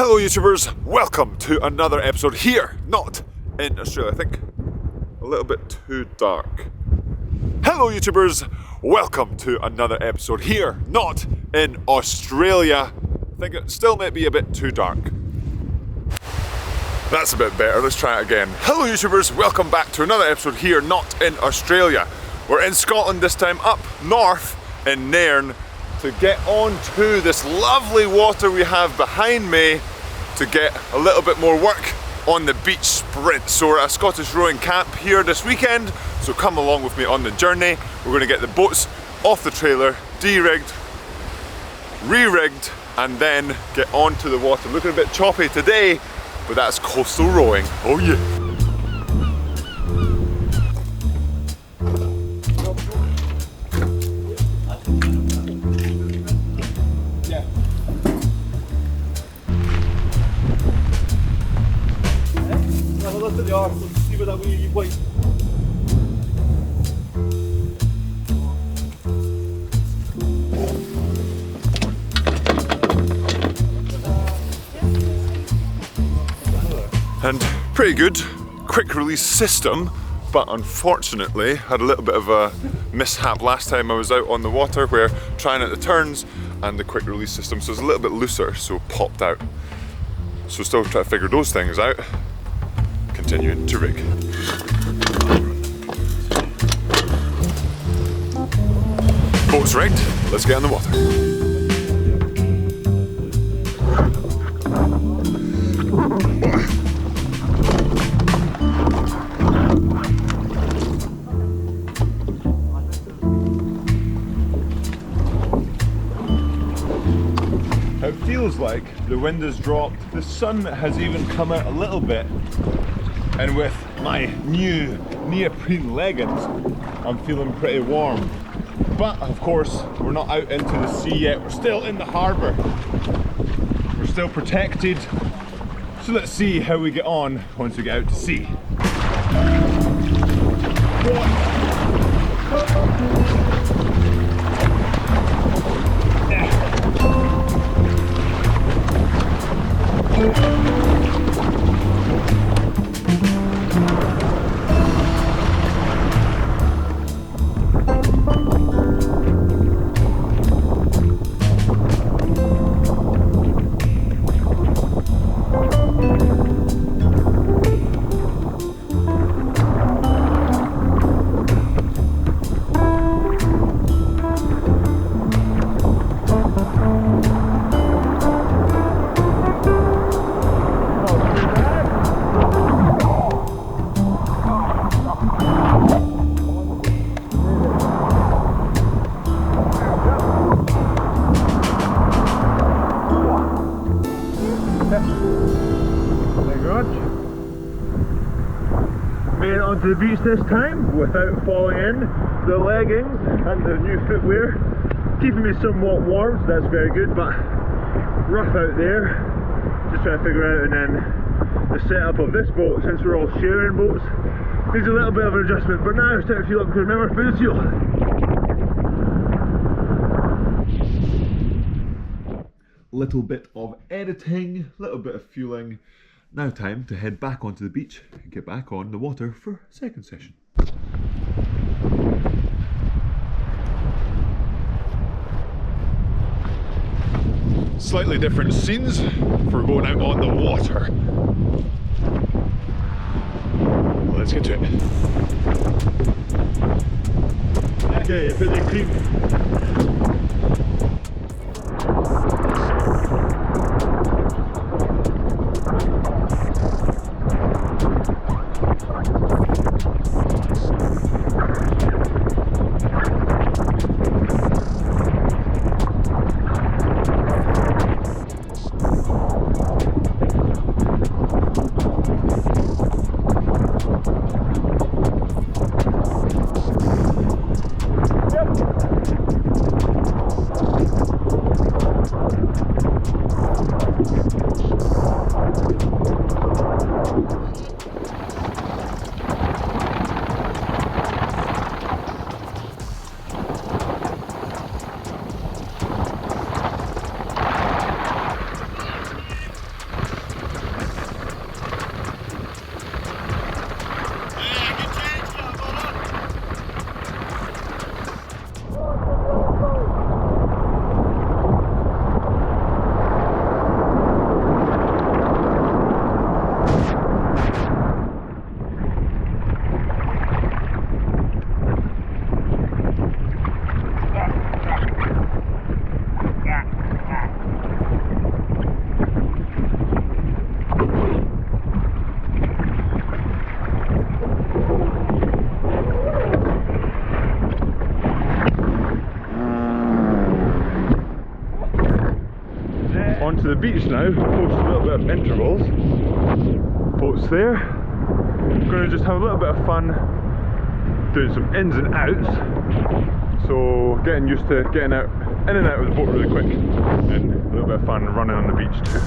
Hello YouTubers, welcome to another episode here, not in Australia. I think a little bit too dark. Hello YouTubers, welcome to another episode here, not in Australia. I think it still might be a bit too dark. That's a bit better, let's try it again. Hello YouTubers, welcome back to another episode here, not in Australia. We're in Scotland this time, up north in Nairn, to get on to this lovely water we have behind me to get a little bit more work on the beach sprint. So we're at a Scottish rowing camp here this weekend, so come along with me on the journey. We're going to get the boats off the trailer, de-rigged, re-rigged, and then get onto the water. Looking a bit choppy today, but that's coastal rowing. Oh yeah. See what that wee white. And pretty good, quick release system, but unfortunately had a little bit of a mishap last time I was out on the water where trying out the turns and the quick release system, so it's a little bit looser, so it popped out. So still trying to figure those things out. Continuing to rig. Boat's rigged, let's get on the water. It feels like the wind has dropped, the sun has even come out a little bit. And with my new neoprene leggings, I'm feeling pretty warm. But of course, we're not out into the sea yet. We're still in the harbour. We're still protected. So let's see how we get on once we get out to sea. The beach this time without falling in. The leggings and the new footwear keeping me somewhat warm, so that's very good, but rough out there. Just trying to figure out, and then the setup of this boat, since we're all sharing boats, needs a little bit of an adjustment, but now it's time to fuel up because remember, food fuel. Little bit of editing, little bit of fueling. Now time to head back onto the beach and get back on the water for a second session. Slightly different scenes for going out on the water. Let's get to it. Okay, a bit of cream. onto the beach now, post a little bit of intervals. Boat's there. I'm going to just have a little bit of fun doing some ins and outs. So getting used to getting out, in and out of the boat really quick, and a little bit of fun running on the beach too.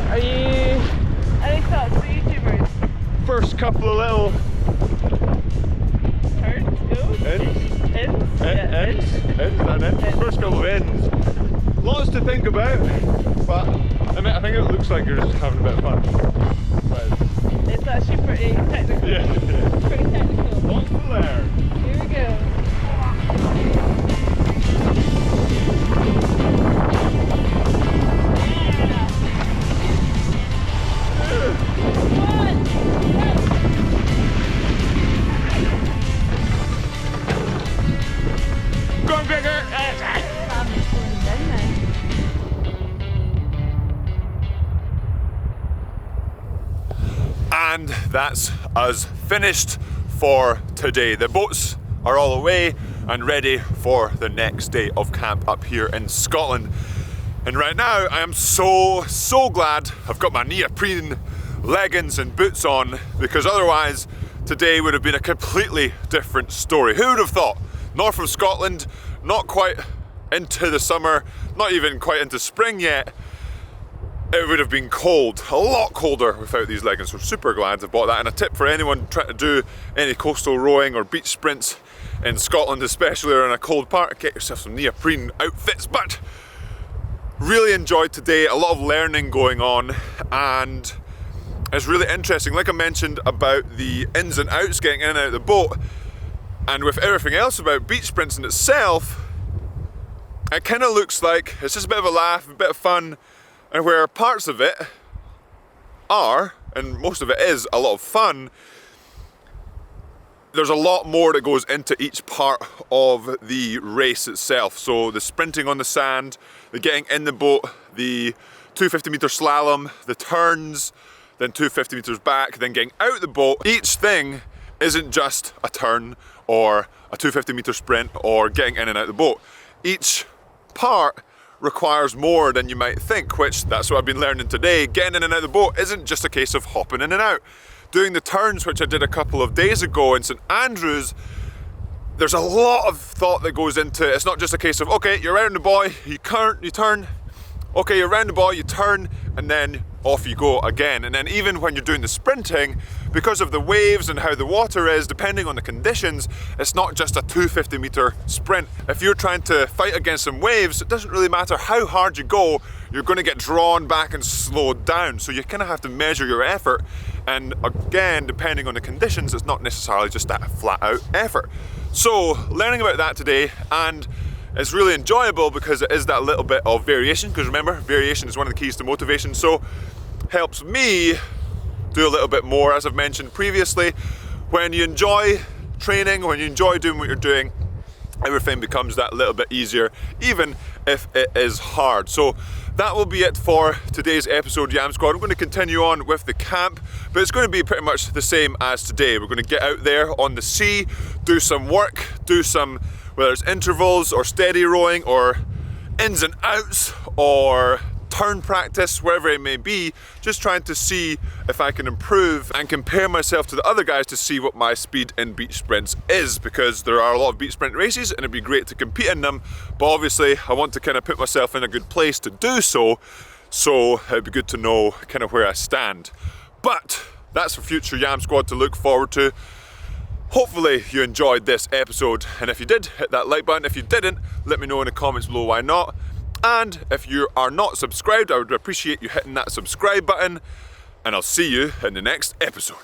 Are you any thoughts for YouTubers? First couple of little Turns, goes? Ends? Yeah, ends. First couple of ends. Lots to think about, but I mean, I think it looks like you're just having a bit of fun. But It's actually pretty technical. yeah. Pretty technical. Lots to learn. Here we go. Going bigger! And that's us finished for today. The boats are all away and ready for the next day of camp up here in Scotland. And right now I am so glad I've got my neoprene leggings and boots on, because otherwise today would have been a completely different story. Who would have thought? North of Scotland, not quite into the summer, not even quite into spring yet. It would have been cold, a lot colder without these leggings. So super glad I bought that. And a tip for anyone trying to do any coastal rowing or beach sprints in Scotland, especially or in a cold part, get yourself some neoprene outfits. But really enjoyed today, a lot of learning going on, and it's really interesting. Like I mentioned about the ins and outs, getting in and out of the boat, and with everything else about beach sprints in itself, it kind of looks like it's just a bit of a laugh, a bit of fun. And where parts of it are, and most of it is a lot of fun, there's a lot more that goes into each part of the race itself. So the sprinting on the sand, the getting in the boat, the 250 meter slalom, the turns, then 250 meters back, then getting out the boat. Each thing isn't just a turn or a 250 meter sprint or getting in and out the boat. Each part requires more than you might think, which that's what I've been learning today. Getting in and out of the boat isn't just a case of hopping in and out. Doing the turns, which I did a couple of days ago in St Andrews, there's a lot of thought that goes into it. It's not just a case of, okay, you're around the buoy, you turn, okay, you're around the buoy, you turn, and then off you go again. And then even when you're doing the sprinting, because of the waves and how the water is, depending on the conditions, it's not just a 250 meter sprint. If you're trying to fight against some waves, it doesn't really matter how hard you go, you're going to get drawn back and slowed down. So you kind of have to measure your effort. And again, depending on the conditions, it's not necessarily just that flat out effort. So learning about that today, and it's really enjoyable because it is that little bit of variation, because remember, variation is one of the keys to motivation. So helps me do a little bit more. As I've mentioned previously, when you enjoy training, when you enjoy doing what you're doing, everything becomes that little bit easier, even if it is hard. So that will be it for today's episode, Yam Squad. I'm going to continue on with the camp, but it's going to be pretty much the same as today. We're going to get out there on the sea, do some work, do some, whether it's intervals or steady rowing or ins and outs or turn practice, wherever it may be, just trying to see if I can improve and compare myself to the other guys to see what my speed in beach sprints is, because there are a lot of beach sprint races and it'd be great to compete in them, but obviously I want to kind of put myself in a good place to do so, so it'd be good to know kind of where I stand. But that's for future Yam Squad to look forward to. Hopefully you enjoyed this episode, and if you did, hit that like button. If you didn't, let me know in the comments below why not. And if you are not subscribed, I would appreciate you hitting that subscribe button, and I'll see you in the next episode.